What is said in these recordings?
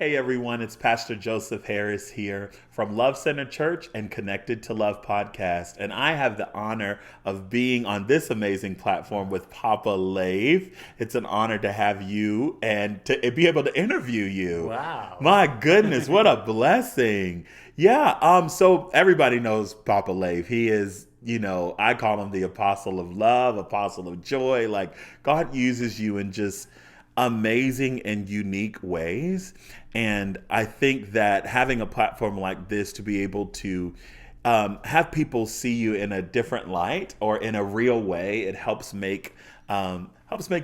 Hey everyone, it's Pastor Joseph Harris here from Love Center Church and Connected to Love podcast. And I have the honor of being on this amazing platform with Papa Leif. It's an honor to have you and to be able to interview you. Wow. My goodness, what a blessing. Yeah, so everybody knows Papa Leif. He is, I call him the apostle of love, apostle of joy. Like, God uses you in just amazing and unique ways. And I think that having a platform like this to be able to have people see you in a different light or in a real way, it helps make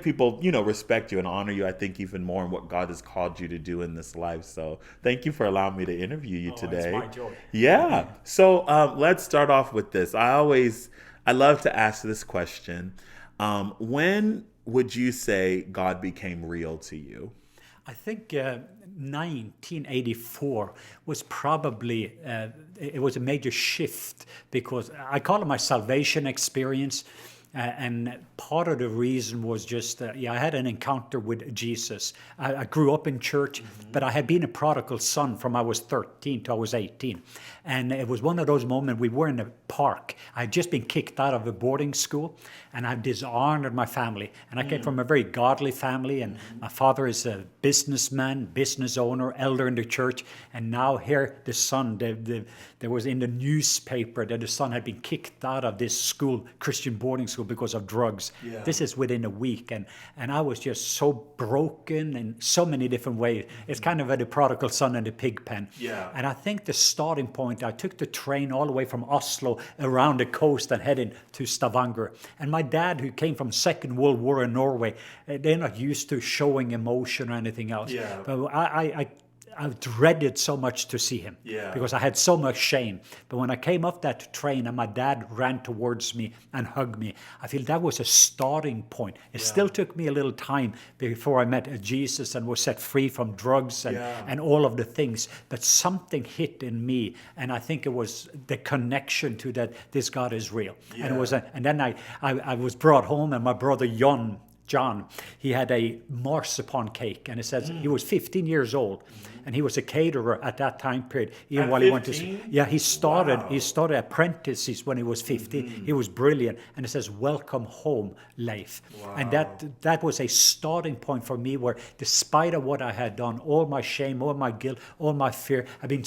people, respect you and honor you, I think, even more in what God has called you to do in this life. So thank you for allowing me to interview you today. It's my joy. Yeah. So let's start off with this. I love to ask this question. When would you say God became real to you? I think 1984 was probably, it was a major shift because I call it my salvation experience. And part of the reason was just, I had an encounter with Jesus. I grew up in church, but I had been a prodigal son from I was 13 to I was 18. And it was one of those moments, we were in a park. I had just been kicked out of a boarding school, and I dishonored my family. And I came from a very godly family, and my father is a businessman, business owner, elder in the church. And now here, the son, there was in the newspaper that the son had been kicked out of this school, Christian boarding school, because of drugs. Yeah. This is within a week, and I was just so broken in so many different ways. It's kind of the prodigal son in the pig pen. Yeah. And I think the starting point, I took the train all the way from Oslo around the coast and headed to Stavanger. And my dad, who came from Second World War in Norway, they're not used to showing emotion or anything else. Yeah. But I dreaded so much to see him because I had so much shame. But when I came off that train and my dad ran towards me and hugged me, I feel that was a starting point. It still took me a little time before I met Jesus and was set free from drugs and all of the things. But something hit in me, and I think it was the connection to that this God is real. Yeah. And it was, and then I was brought home, and my brother John, he had a marzipan cake, and it says he was 15 years old, and he was a caterer at that time period. Even At while 15? he went to he started apprentices when he was 15. He was brilliant, and it says "Welcome home, Leif," and that was a starting point for me. Where, despite of what I had done, all my shame, all my guilt, all my fear, I've been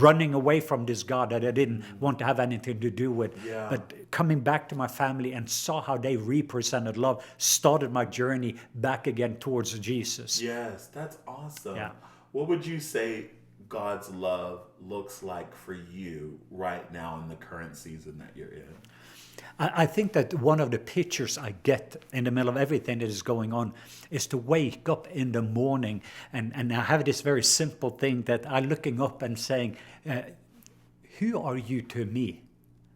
running away from this God that I didn't want to have anything to do with. Yeah. But coming back to my family and saw how they represented love started my journey back again towards Jesus. Yes, that's awesome. Yeah. What would you say God's love looks like for you right now in the current season that you're in? I think that one of the pictures I get in the middle of everything that is going on is to wake up in the morning and I have this very simple thing that I'm looking up and saying, who are you to me?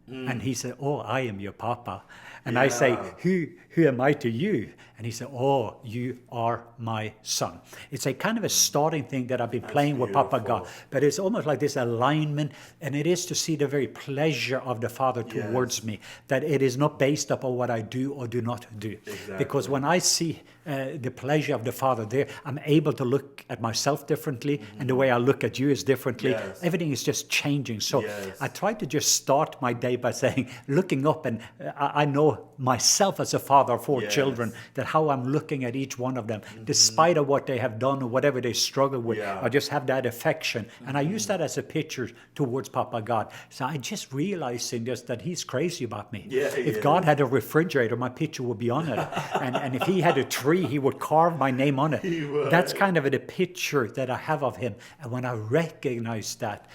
And he said, oh, I am your papa. And I say, who am I to you? And he said, oh, you are my son. It's a kind of a starting thing that I've been playing with Papa God. But it's almost like this alignment, and it is to see the very pleasure of the Father towards me, that it is not based upon what I do or do not do. Exactly. Because when I see the pleasure of the Father there, I'm able to look at myself differently, and the way I look at you is differently. Yes. Everything is just changing. So I try to just start my day by saying, looking up, and I know myself as a father of four children, that how I'm looking at each one of them, despite of what they have done or whatever they struggle with, I just have that affection. And I use that as a picture towards Papa God. So I just realizing just that he's crazy about me. If God had a refrigerator, my picture would be on it. and if he had a tree, he would carve my name on it. That's kind of the picture that I have of him. And when I recognize that,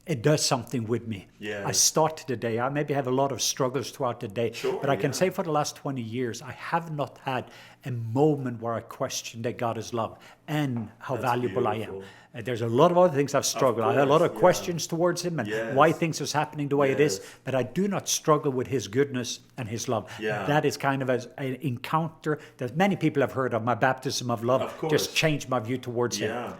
it does something with me. Yes. I start the day. I maybe have a lot of struggles throughout the day. But I can say for the last 20 years, I have not had a moment where I question that God is love and how valuable I am. There's a lot of other things I've struggled. I have a lot of questions towards him and why things is happening the way it is. But I do not struggle with his goodness and his love. That is kind of an encounter that many people have heard of. My baptism of love just changed my view towards him.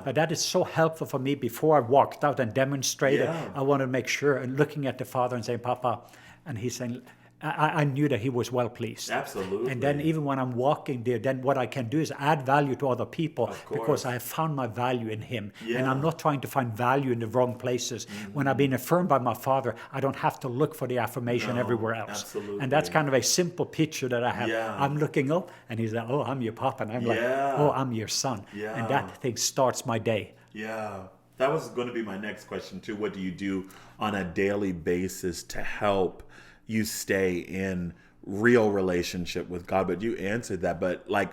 But that is so helpful for me. Before I walked out and demonstrated, I want to make sure and looking at the Father and saying, Papa, and he's saying, I knew that he was well pleased. Absolutely. And then even when I'm walking there, then what I can do is add value to other people because I have found my value in him. Yeah. And I'm not trying to find value in the wrong places. When I've been affirmed by my father, I don't have to look for the affirmation everywhere else. Absolutely. And that's kind of a simple picture that I have. Yeah. I'm looking up and he's like, oh, I'm your papa. And I'm like, oh, I'm your son. Yeah. And that thing starts my day. Yeah. That was going to be my next question too. What do you do on a daily basis to help you stay in real relationship with God? But you answered that. But like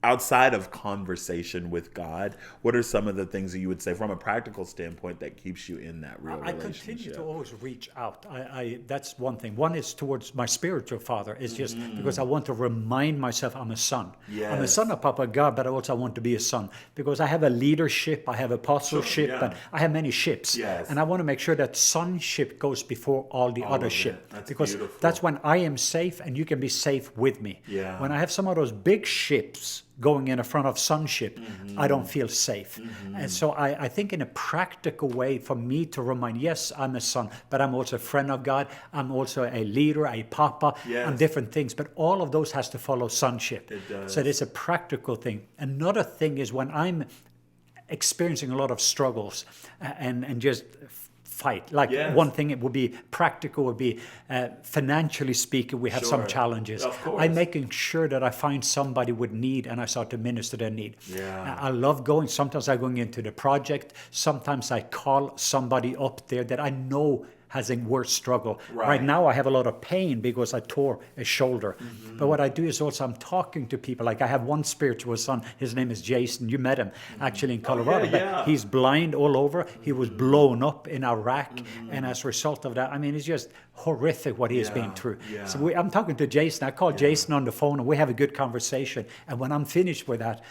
outside of conversation with God, what are some of the things that you would say from a practical standpoint that keeps you in that real relationship? I continue to always reach out. That's one thing. One is towards my spiritual father. It's just because I want to remind myself I'm a son. Yes. I'm a son of Papa God, but I also want to be a son because I have a leadership, I have apostleship, and I have many ships. Yes. And I want to make sure that sonship goes before all the other ship. That's because beautiful. that's when I am safe and you can be safe with me. Yeah. When I have some of those big ships going in front of sonship, I don't feel safe. And so I think in a practical way for me to remind, yes, I'm a son, but I'm also a friend of God. I'm also a leader, a papa, and different things. But all of those has to follow sonship. It does. So it's a practical thing. Another thing is when I'm experiencing a lot of struggles and just fight. Like one thing it would be practical would be financially speaking, we have some challenges. Of course. I'm making sure that I find somebody with need and I start to minister their need. Yeah. I love going. Sometimes I'm going into the project. Sometimes I call somebody up there that I know has a worse struggle. Right now I have a lot of pain because I tore a shoulder. But what I do is also I'm talking to people. Like I have one spiritual son, his name is Jason. You met him actually in Colorado. But he's blind all over. He was blown up in Iraq. And as a result of that, I mean, it's just horrific what he has been through. So I'm talking to Jason. I call Jason on the phone and we have a good conversation. And when I'm finished with that,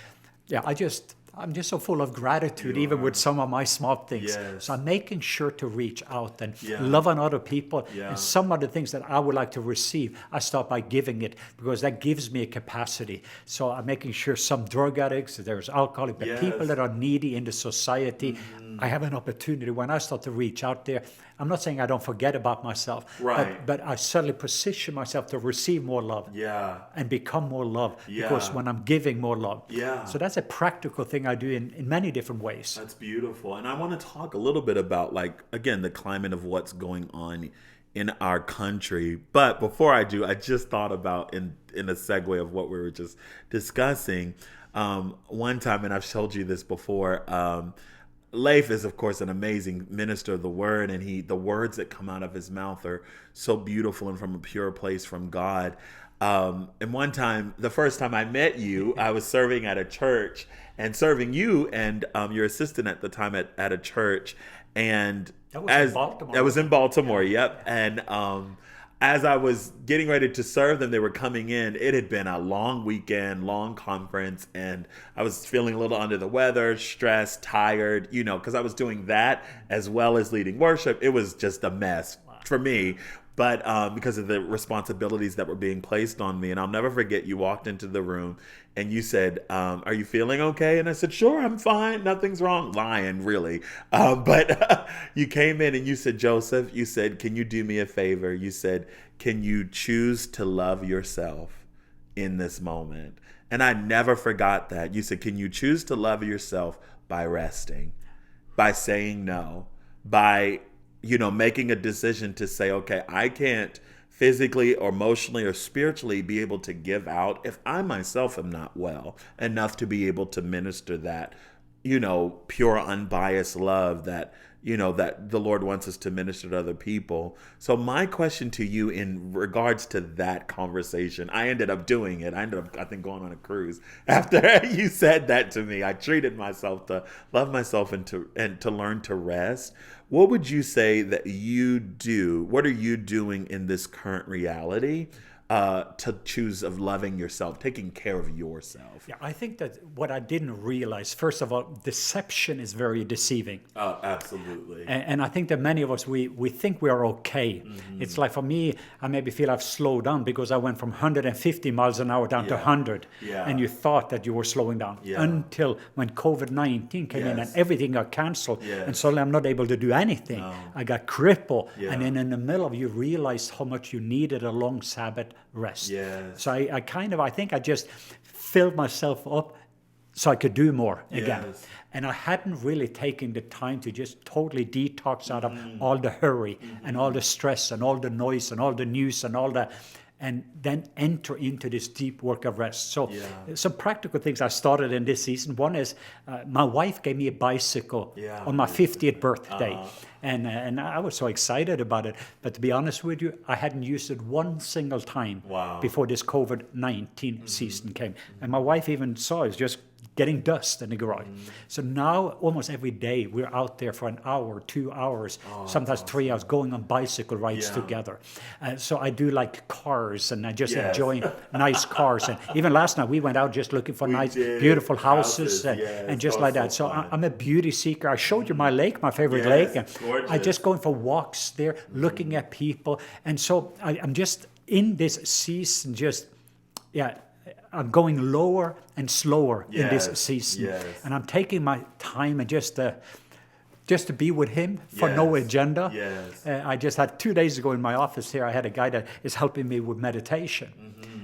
I'm just so full of gratitude, even with some of my small things. Yes. So I'm making sure to reach out and love on other people. And some of the things that I would like to receive, I start by giving it because that gives me a capacity. So I'm making sure some drug addicts, there's alcoholics, but people that are needy in the society, I have an opportunity when I start to reach out there. I'm not saying I don't forget about myself, but I certainly position myself to receive more love and become more love because when I'm giving more love. So that's a practical thing I do in many different ways. That's beautiful. And I want to talk a little bit about, like, again, the climate of what's going on in our country. But before I do, I just thought about in a segue of what we were just discussing, one time, and I've told you this before, Leif is, of course, an amazing minister of the word, and the words that come out of his mouth are so beautiful and from a pure place from God. And one time, the first time I met you, I was serving at a church and serving you and your assistant at the time at a church. And that was in Baltimore. That was in Baltimore, yep. And as I was getting ready to serve them, they were coming in. It had been a long weekend, long conference, and I was feeling a little under the weather, stressed, tired, because I was doing that as well as leading worship. It was just a mess for me. But because of the responsibilities that were being placed on me. And I'll never forget, you walked into the room and you said, are you feeling okay? And I said, sure, I'm fine. Nothing's wrong. Lying, really. But you came in and you said, Joseph, you said, can you do me a favor? You said, can you choose to love yourself in this moment? And I never forgot that. You said, can you choose to love yourself by resting, by saying no, by making a decision to say, okay, I can't physically or emotionally or spiritually be able to give out if I myself am not well enough to be able to minister that, pure, unbiased love that, that the Lord wants us to minister to other people. So my question to you in regards to that conversation, I ended up doing it. I ended up, I think, going on a cruise after you said that to me. I treated myself to love myself and to learn to rest. What would you say that you do? What are you doing in this current reality to choose of loving yourself, taking care of yourself. Yeah, I think that what I didn't realize, first of all, deception is very deceiving. Oh, absolutely. And I think that many of us, we think we are okay. It's like for me, I maybe feel I've slowed down because I went from 150 miles an hour down to 100. Yeah. And you thought that you were slowing down until when COVID-19 came in and everything got canceled. And suddenly I'm not able to do anything. No. I got crippled. And then in the middle of you realized how much you needed a long Sabbath rest. Yes. So I think I just filled myself up so I could do more again. Yes. And I hadn't really taken the time to just totally detox out of all the hurry and all the stress and all the noise and all the news and all that, and then enter into this deep work of rest. So some practical things I started in this season. One is my wife gave me a bicycle on my 50th birthday. And I was so excited about it. But to be honest with you, I hadn't used it one single time before this COVID-19 season came. And my wife even saw it, just getting dust in the garage. So now almost every day we're out there for an hour, 2 hours, sometimes 3 hours, going on bicycle rides together. So I do like cars, and I just enjoy nice cars. And even last night we went out just looking for beautiful houses and just like that. So I'm a beauty seeker. I showed you my lake, my favorite lake. And I just going for walks there, looking at people. And so I'm just in this season, I'm going lower and slower in this season. And I'm taking my time and just to be with him for no agenda. I just had 2 days ago in my office here, I had a guy that is helping me with meditation.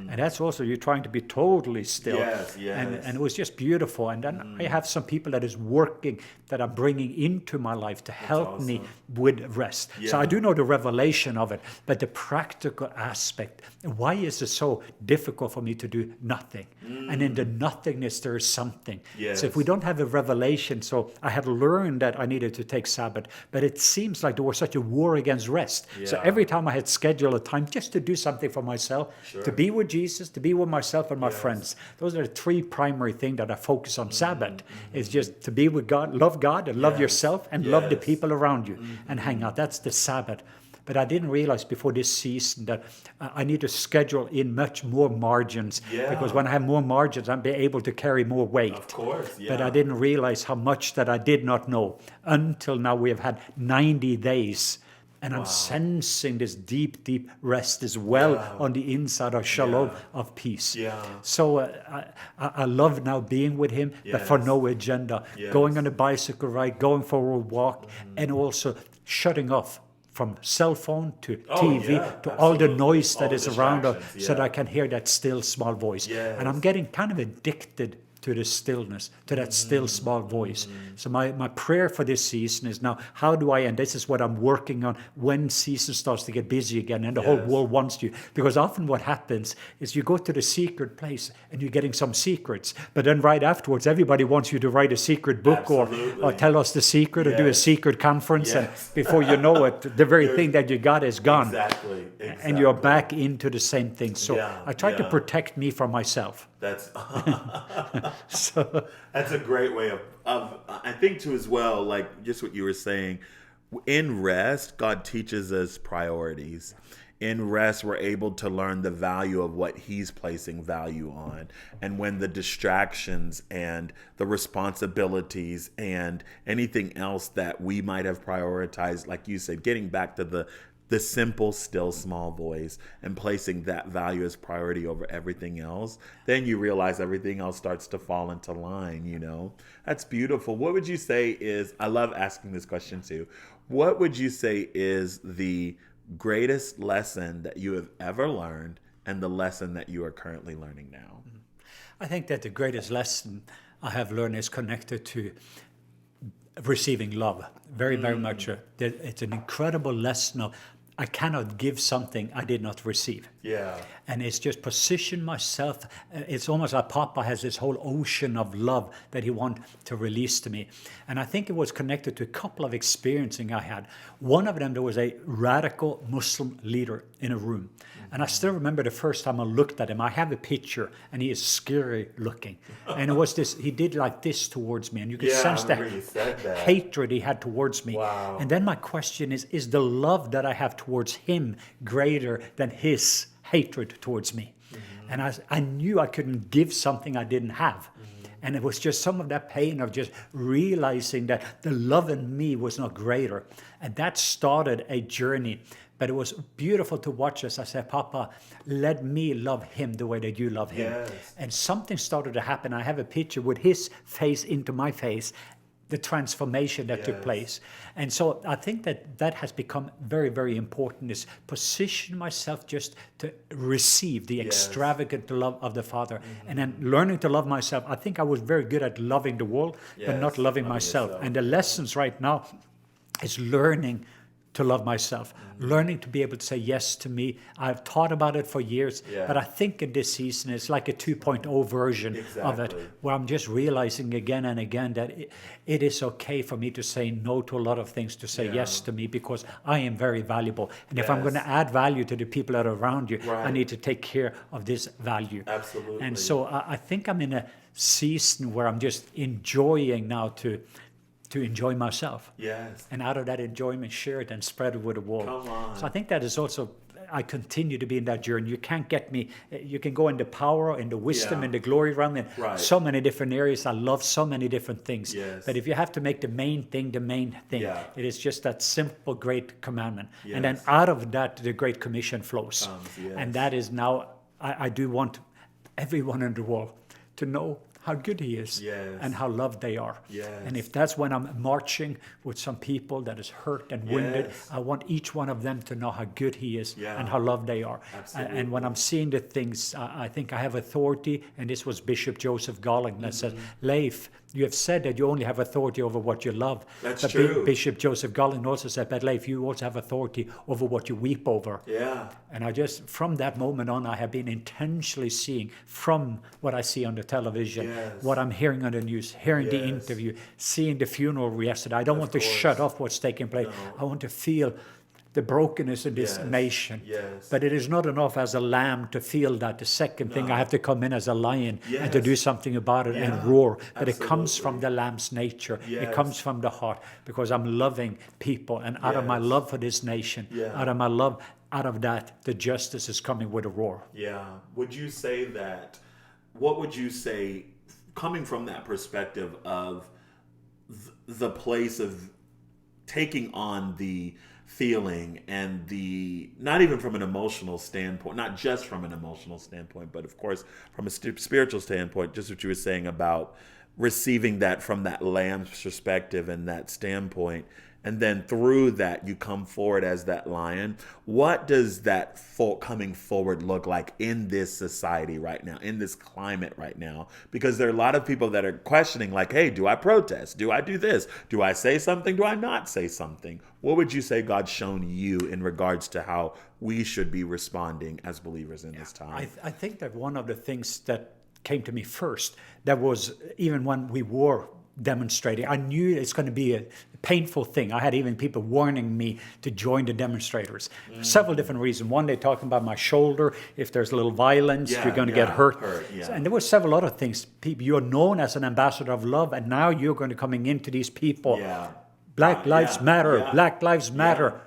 And that's also, you're trying to be totally still. And it was just beautiful. And then I have some people that is working, that are bringing into my life to help me with rest. So I do know the revelation of it, but the practical aspect, why is it so difficult for me to do nothing? And in the nothingness, there is something. So if we don't have a revelation, so I had learned that I needed to take Sabbath, but it seems like there was such a war against rest. So every time I had scheduled a time just to do something for myself, to be with Jesus, to be with myself and my friends. Those are the three primary things that I focus on Sabbath. It's just to be with God, love God, and love yourself, and love the people around you, and hang out. That's the Sabbath. But I didn't realize before this season that I need to schedule in much more margins, because when I have more margins, I'll be able to carry more weight. Of course, But I didn't realize how much that I did not know until now. We have had 90 days. And I'm sensing this deep, deep rest as well on the inside of shalom, of peace. So I love now being with him, but for no agenda. Going on a bicycle ride, going for a walk, and also shutting off from cell phone to TV to all the noise that is around us, so that I can hear that still small voice. And I'm getting kind of addicted to the stillness, to that still small voice. So my prayer for this season is now, how do I, and this is what I'm working on when season starts to get busy again and the whole world wants you. Because often what happens is you go to the secret place and you're getting some secrets, but then right afterwards everybody wants you to write a secret book or tell us the secret or do a secret conference, and before you know it, the very thing that you got is gone. Exactly. And you're back into the same thing. So I try to protect me from myself. That's that's a great way of I think too as well, like just what you were saying. In rest, God teaches us priorities. In rest, we're able to learn the value of what he's placing value on. And when the distractions and the responsibilities and anything else that we might have prioritized, like you said, getting back to the simple, still, small voice and placing that value as priority over everything else, then you realize everything else starts to fall into line, you know? That's beautiful. What would you say is, I love asking this question too, what would you say is the greatest lesson that you have ever learned and the lesson that you are currently learning now? I think that the greatest lesson I have learned is connected to receiving love. Very, very much. It's an incredible lesson of, I cannot give something I did not receive. And it's just position myself. It's almost like Papa has this whole ocean of love that he wants to release to me. And I think it was connected to a couple of experiencing I had. One of them, there was a radical Muslim leader in a room. And I still remember the first time I looked at him. I have a picture, and he is scary looking. And it was this, he did like this towards me, and you could sense the hatred he had towards me. And then my question is the love that I have towards him greater than his hatred towards me. And I knew I couldn't give something I didn't have. And it was just some of that pain of just realizing that the love in me was not greater. And that started a journey. But it was beautiful to watch as I said, Papa, let me love him the way that you love him. Yes. And something started to happen. I have a picture with his face into my face, the transformation that took place. And so I think that has become very, very important, is position myself just to receive the extravagant love of the Father. And then learning to love myself. I think I was very good at loving the world, but not loving myself. And the lessons right now is learning to love myself, learning to be able to say yes to me. I've thought about it for years, but I think in this season it's like a 2.0 version of it, where I'm just realizing again and again that it is okay for me to say no to a lot of things, to say yes to me, because I am very valuable. And if I'm going to add value to the people that are around you, I need to take care of this value. Absolutely. And so I think I'm in a season where I'm just enjoying now to enjoy myself. Yes. And out of that enjoyment, share it and spread it with the world. Come on. So I think that is also, I continue to be in that journey. You can't get me, you can go in the power, in the wisdom, in the glory realm, in so many different areas. I love so many different things. Yes. But if you have to make the main thing, it is just that simple, great commandment. And then out of that, the Great Commission flows. And that is now, I do want everyone in the world to know how good he is and how loved they are. And if that's when I'm marching with some people that is hurt and wounded, I want each one of them to know how good he is and how loved they are. And when I'm seeing the things, I think I have authority, and this was Bishop Joseph Garland that said, Leif, you have said that you only have authority over what you love. That's true. Bishop Joseph Garland also said, but Leif, you also have authority over what you weep over. And I just, from that moment on, I have been intentionally seeing from what I see on the television, what I'm hearing on the news, hearing the interview, seeing the funeral yesterday. I don't want to shut off what's taking place. I want to feel the brokenness in this nation. But it is not enough as a lamb to feel that. The second thing, I have to come in as a lion and to do something about it and roar. But it comes from the lamb's nature. It comes from the heart, because I'm loving people. And out of my love for this nation, out of my love, out of that, the justice is coming with a roar. Would you say that, what would you say, coming from that perspective of the place of taking on the feeling and the, not even from an emotional standpoint, not just from an emotional standpoint, but of course from a spiritual standpoint, just what you were saying about receiving that from that lamb's perspective and that standpoint, and then through that you come forward as that lion. What does that coming forward look like in this society right now, in this climate right now? Because there are a lot of people that are questioning, like, hey, do I protest? Do I do this? Do I say something? Do I not say something? What would you say God's shown you in regards to how we should be responding as believers in this time? I think that one of the things that came to me first, that was even when we were demonstrating, I knew it's going to be a painful thing. I had even people warning me to join the demonstrators. Several different reasons. One, they're talking about my shoulder. If there's a little violence, you're going to get hurt. And there were several other things. People, you're known as an ambassador of love, and now you're going to coming into these people. Black lives matter. Black lives matter.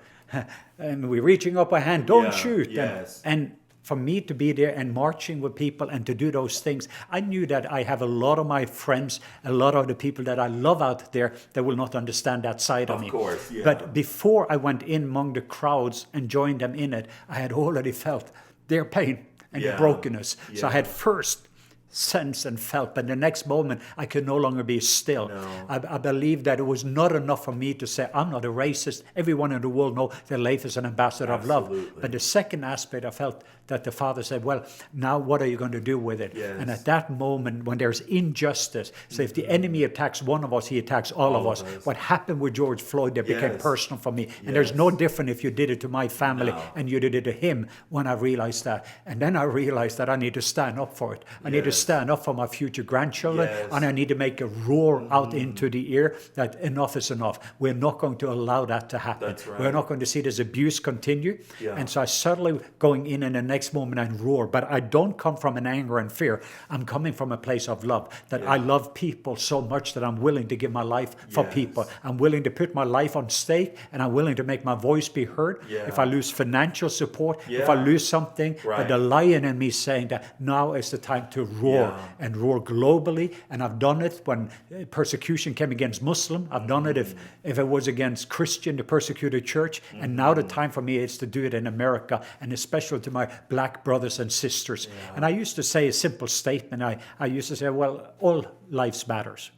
And we're reaching up a hand. Don't shoot. And for me to be there and marching with people and to do those things, I knew that I have a lot of my friends, a lot of the people that I love out there that will not understand that side of me. Of course, But before I went in among the crowds and joined them in it, I had already felt their pain and brokenness. So I had first sensed and felt, but the next moment I could no longer be still. I believe that it was not enough for me to say, I'm not a racist. Everyone in the world knows that Leif is an ambassador of love. But the second aspect, I felt that the Father said, well, now what are you going to do with it? And at that moment, when there's injustice, so if the enemy attacks one of us, he attacks all of us. What happened with George Floyd, that became personal for me. And there's no different if you did it to my family and you did it to him, when I realized that. And then I realized that I need to stand up for it. I need to stand up for my future grandchildren, Yes. and I need to make a roar out into the ear that enough is enough. We're not going to allow that to happen. That's right. We're not going to see this abuse continue. Yeah. And so I certainly going in the next moment and roar, but I don't come from an anger and fear. I'm coming from a place of love, that I love people so much that I'm willing to give my life for Yes. people. I'm willing to put my life on stake, and I'm willing to make my voice be heard. Yeah. If I lose financial support, if Yeah. I lose something, Right. but the lion in me saying that now is the time to roar and roar globally. And I've done it when persecution came against Muslim. I've done it if it was against Christian, the persecuted church. And now the time for me is to do it in America, and especially to my black brothers and sisters. And I used to say a simple statement. I used to say, well, all lives matters.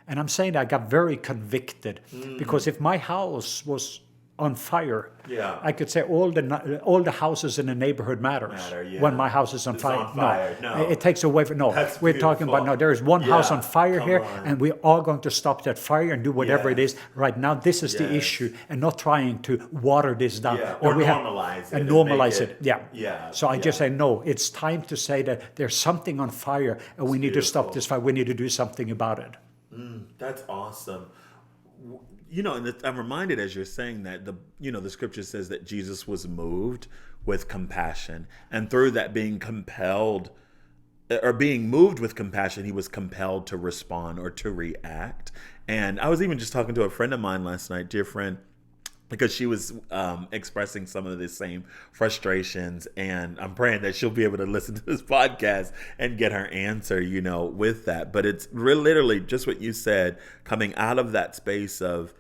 And I'm saying that I got very convicted, because if my house was on fire, I could say all the houses in the neighborhood matters when my house is on fire. No, it takes away from, That's we're talking about, beautiful. there is one house on fire Come here, on. and we're all going to stop that fire and do whatever it is. Right now, this is the Yes. issue, and not trying to water this down. Or No, we have- normalize it and and normalize make it. it- Yeah. Yeah, So I just yeah. say, no, it's time to say that there's something on fire, and we need to stop beautiful. this fire. We need to do something about it. That's awesome. And I'm reminded as you're saying that the scripture says that Jesus was moved with compassion, and through that being moved with compassion, he was compelled to respond or to react. And I was even just talking to a friend of mine last night, dear friend, because she was expressing some of the same frustrations, and I'm praying that she'll be able to listen to this podcast and get her answer, with that. But it's literally just what you said, coming out of that space of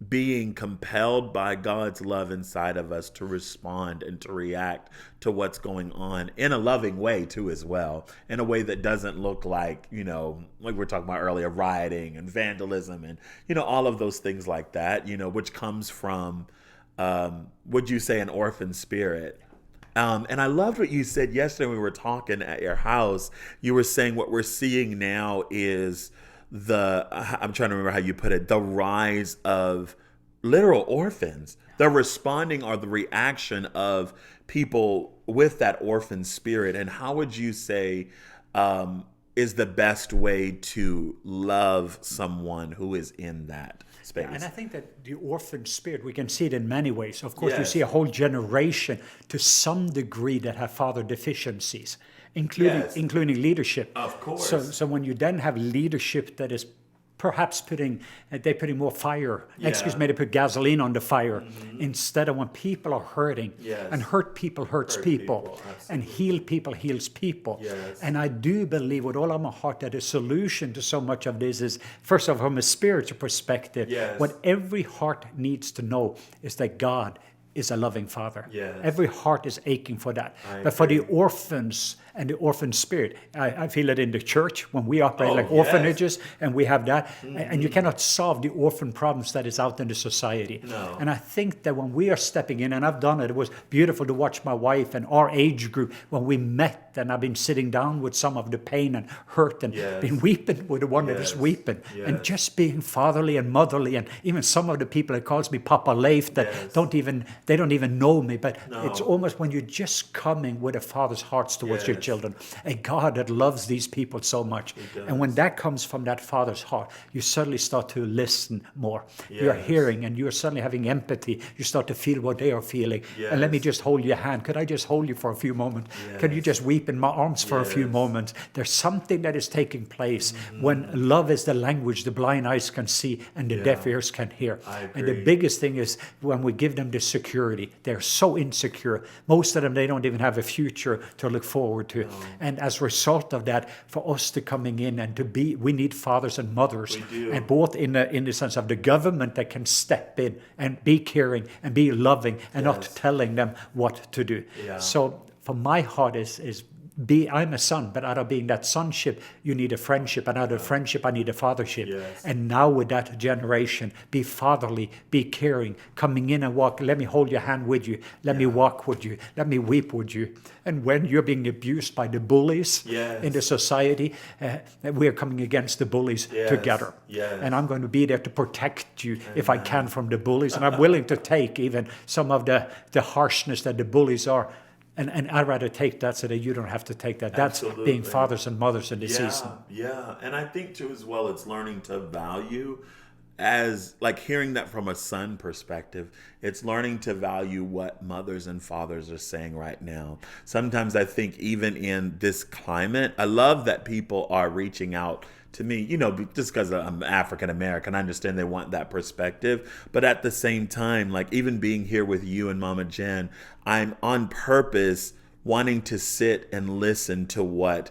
being compelled by God's love inside of us to respond and to react to what's going on in a loving way too, as well, in a way that doesn't look like, like we were talking about earlier, rioting and vandalism and, all of those things like that, which comes from, would you say, an orphan spirit. And I loved what you said yesterday when we were talking at your house. You were saying what we're seeing now is I'm trying to remember how you put it, the rise of literal orphans. The responding or the reaction of people with that orphan spirit. And how would you say is the best way to love someone who is in that space? And I think that the orphan spirit, we can see it in many ways. Of course, you Yes. see a whole generation to some degree that have father deficiencies, including leadership. Of course. So when you then have leadership that is perhaps putting more fire, they put gasoline on the fire, instead of when people are hurting. Yes. And hurt people hurts Hurt people. people, And heal people heals people. Yes. And I do believe with all of my heart that the solution to so much of this is, first of all, from a spiritual perspective, Yes. what every heart needs to know is that God is a loving Father. Yes. Every heart is aching for that. I But for the agree. orphans and the orphan spirit, I feel it in the church when we operate Oh, like yes. orphanages, and we have that. And you cannot solve the orphan problems that is out in the society. No. And I think that when we are stepping in, and I've done it, it was beautiful to watch my wife and our age group when we met, and I've been sitting down with some of the pain and hurt and Yes. been weeping with the one that is Yes. weeping, and Yes. just being fatherly and motherly, and even some of the people that calls me Papa Leif that Yes. don't even know me, but No. it's almost when you're just coming with a father's hearts towards your Yes. children, a God that loves these people so much. does. And when that comes from that father's heart, you suddenly start to listen more. You're Yes. hearing, and you're suddenly having empathy. You start to feel what they are feeling. Yes. And let me just hold your hand. Could I just hold you for a few moments? Can you Yes. just weep in my arms for a few Yes. moments? There's something that is taking place when love is the language the blind eyes can see and the deaf ears can hear. I And the agree. biggest thing is when we give them the security. They're so insecure. Most of them, they don't even have a future to look forward to. And as a result of that, for us to coming in and to be, we need fathers and mothers, We do. and both in the sense of the government that can step in and be caring and be loving and not Yes. telling them what to do. Yeah. So for my heart is I'm a son, but out of being that sonship, you need a friendship, and out of friendship, I need a fathership. Yes. And now with that generation, be fatherly, be caring, coming in and walk. Let me hold your hand with you. Let me walk with you. Let me weep with you. And when you're being abused by the bullies Yes. in the society, we're coming against the bullies Yes. together. Yes. And I'm going to be there to protect you if I can from the bullies. And I'm willing to take even some of the harshness that the bullies are And I'd rather take that so that you don't have to take that. That's Absolutely. being fathers and mothers in this season. Yeah. And I think too as well, it's learning to value, as like hearing that from a son perspective, it's learning to value what mothers and fathers are saying right now. Sometimes I think even in this climate, I love that people are reaching out to me, just because I'm African American. I understand they want that perspective. But at the same time, like even being here with you and Mama Jen, I'm on purpose wanting to sit and listen to what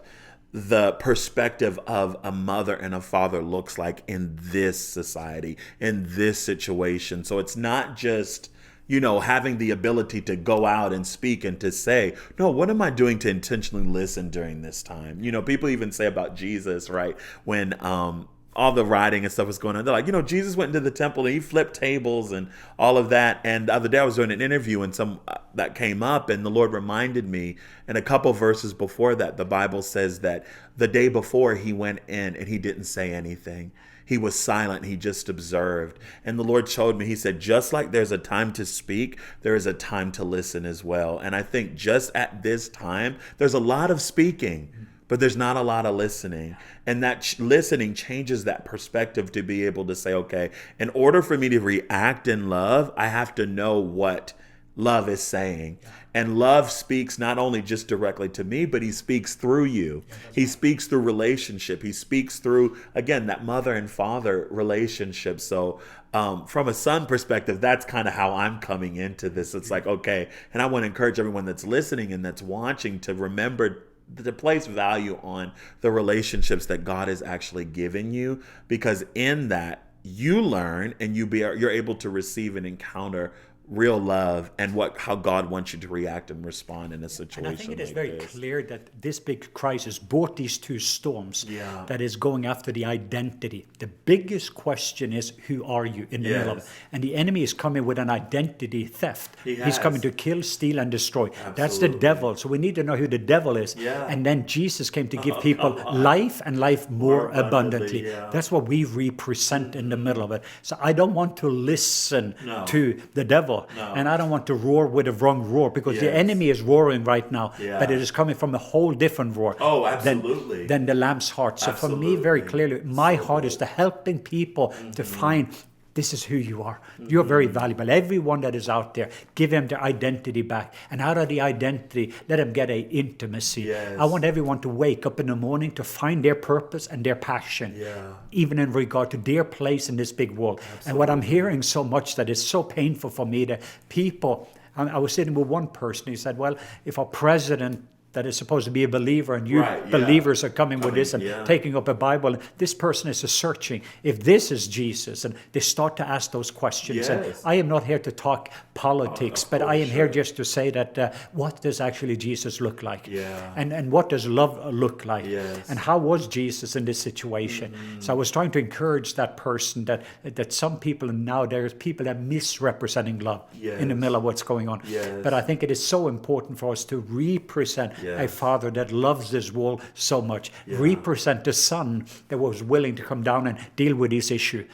the perspective of a mother and a father looks like in this society, in this situation. So it's not just, having the ability to go out and speak and to say, no, what am I doing to intentionally listen during this time? People even say about Jesus, right? When all the rioting and stuff was going on, they're like, Jesus went into the temple and he flipped tables and all of that. And the other day I was doing an interview and some that came up, and the Lord reminded me, and a couple verses before that, the Bible says that the day before he went in and he didn't say anything. He was silent. He just observed. And the Lord showed me, he said, just like there's a time to speak, there is a time to listen as well. And I think just at this time, there's a lot of speaking, but there's not a lot of listening. And that listening changes that perspective to be able to say, okay, in order for me to react in love, I have to know what love is saying. And love speaks not only just directly to me, but he speaks through you. He speaks through relationship. He speaks through, again, that mother and father relationship. So from a son perspective, that's kind of how I'm coming into this. It's like, okay, and I want to encourage everyone that's listening and that's watching to remember to place value on the relationships that God has actually given you, because in that you learn and you're able to receive and encounter real love and how God wants you to react and respond in a situation. And I think it is like very this. clear that this big crisis brought these two storms that is going after the identity. The biggest question is, who are you in the middle of it? And the enemy is coming with an identity theft. He's coming to kill, steal, and destroy. Absolutely. That's the devil. So we need to know who the devil is. And then Jesus came to give people life and life more abundantly. That's what we represent in the middle of it. So I don't want to listen to the devil. And I don't want to roar with a wrong roar, because the enemy is roaring right now, but it is coming from a whole different roar than the lamb's heart. So for me, very clearly, my heart is to helping people to find this is who you are. You're very valuable. Everyone that is out there, give them their identity back. And out of the identity, let them get a intimacy. I want everyone to wake up in the morning to find their purpose and their passion, even in regard to their place in this big world. And what I'm hearing so much that is so painful for me, that people, I was sitting with one person, he said, well, if our president that is supposed to be a believer, and you believers are coming with this and taking up a Bible, this person is searching if this is Jesus, and they start to ask those questions. And I am not here to talk politics, but I am here just to say that what does actually Jesus look like, and what does love look like, and how was Jesus in this situation. So I was trying to encourage that person that some people now, there's people that misrepresenting love in the middle of what's going on. But I think it is so important for us to represent a father that loves this world so much, represent the son that was willing to come down and deal with this issue,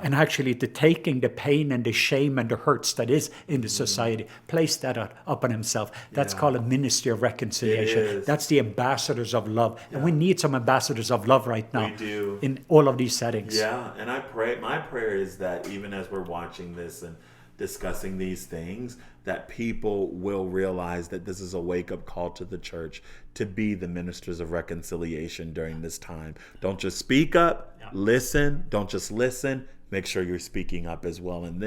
and actually to taking the pain and the shame and the hurts that is in the society, place that up on himself. That's called a ministry of reconciliation. That's the ambassadors of love, and we need some ambassadors of love right now. We do. In all of these settings. And I pray, my prayer is that even as we're watching this and discussing these things, that people will realize that this is a wake-up call to the church to be the ministers of reconciliation during this time. Don't just speak up, listen. Don't just listen. Make sure you're speaking up as well. And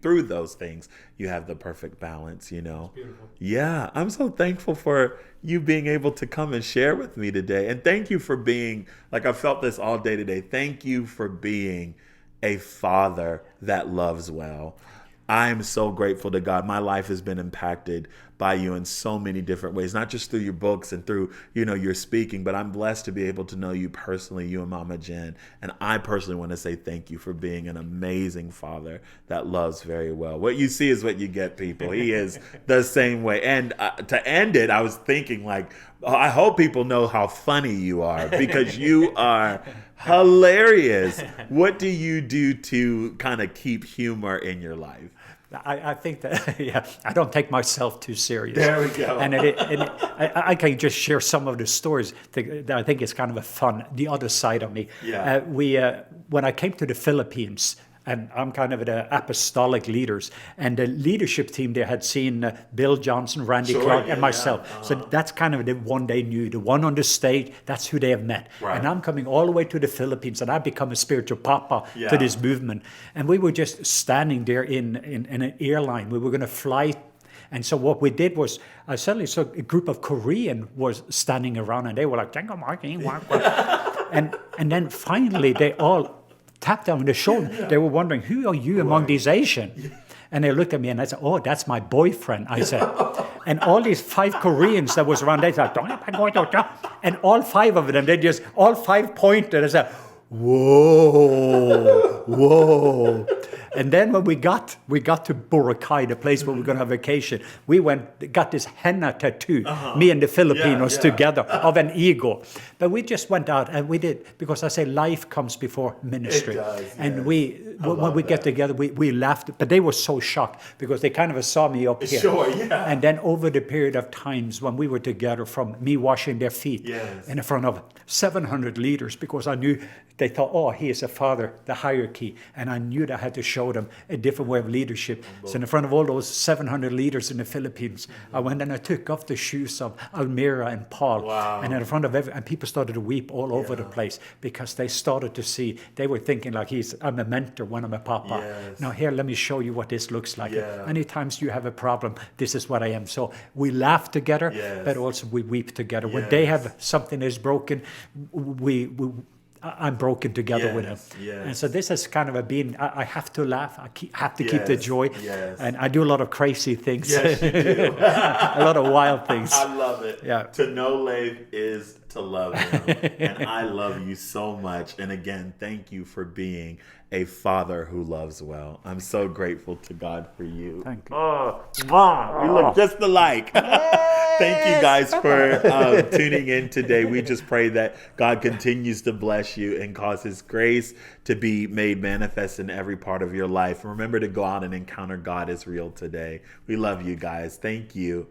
through those things, you have the perfect balance, Yeah, I'm so thankful for you being able to come and share with me today. And thank you for being, like I felt this all day today, thank you for being a father that loves well. I'm so grateful to God. My life has been impacted by you in so many different ways, not just through your books and through, your speaking, but I'm blessed to be able to know you personally, you and Mama Jen. And I personally want to say thank you for being an amazing father that loves very well. What you see is what you get, people. He is the same way. And to end it, I was thinking I hope people know how funny you are, because you are hilarious. What do you do to kind of keep humor in your life? I think that, yeah, I don't take myself too serious. There we go. And I can just share some of the stories that I think it's kind of a fun, the other side of me. Yeah. When I came to the Philippines, and I'm kind of the apostolic leaders, and the leadership team there had seen Bill Johnson, Randy Sure, Clark, yeah, and myself. yeah. So that's kind of the one they knew, the one on the stage, that's who they have met. Right. And I'm coming all the way to the Philippines, and I've become a spiritual papa Yeah. to this movement. And we were just standing there in an airline. We were going to fly. And so what we did was, I suddenly saw a group of Korean was standing around, and they were like, and then finally they all tapped them on the shoulder. Yeah. They were wondering, who are you among these Asians? Yeah. And they looked at me and I said, oh, that's my boyfriend, I said. And all these 5 Koreans that was around, they said, and all 5 of them, all 5 pointed and said, whoa, whoa. And then when we got to Boracay, the place where we were going to have vacation, we got this henna tattoo, me and the Filipinos together, of an eagle. But we just went out and we did, because I say life comes before ministry. It does, and yes. when we get together, we laughed, but they were so shocked because they kind of saw me up here. Sure, yeah. And then over the period of times when we were together, from me washing their feet in front of 700 leaders, because I knew they thought, oh, he is a father, the hierarchy. And I knew that I had to show them a different way of leadership. So in front of all those 700 leaders in the Philippines, I went and I took off the shoes of Almira and Paul. Wow. And in front of and people started to weep all over the place because they started to see, they were thinking like, I'm a mentor when I'm a papa. Yes. Now here, let me show you what this looks like. Yeah. Many times you have a problem, this is what I am. So we laugh together, but also we weep together. When they have something that is broken, I'm broken together with him. Yes. And so this has kind of I have to laugh. I have to keep the joy. Yes. And I do a lot of crazy things. Yes, you do. A lot of wild things. I love it. Yeah. To know Leif is to love him. And I love you so much. And again, thank you for being a father who loves well. I'm so grateful to God for you. Thank you. Oh, Mom, you look just alike. Thank you guys for tuning in today. We just pray that God continues to bless you and cause His grace to be made manifest in every part of your life. Remember to go out and encounter God as real today. We love you guys. Thank you.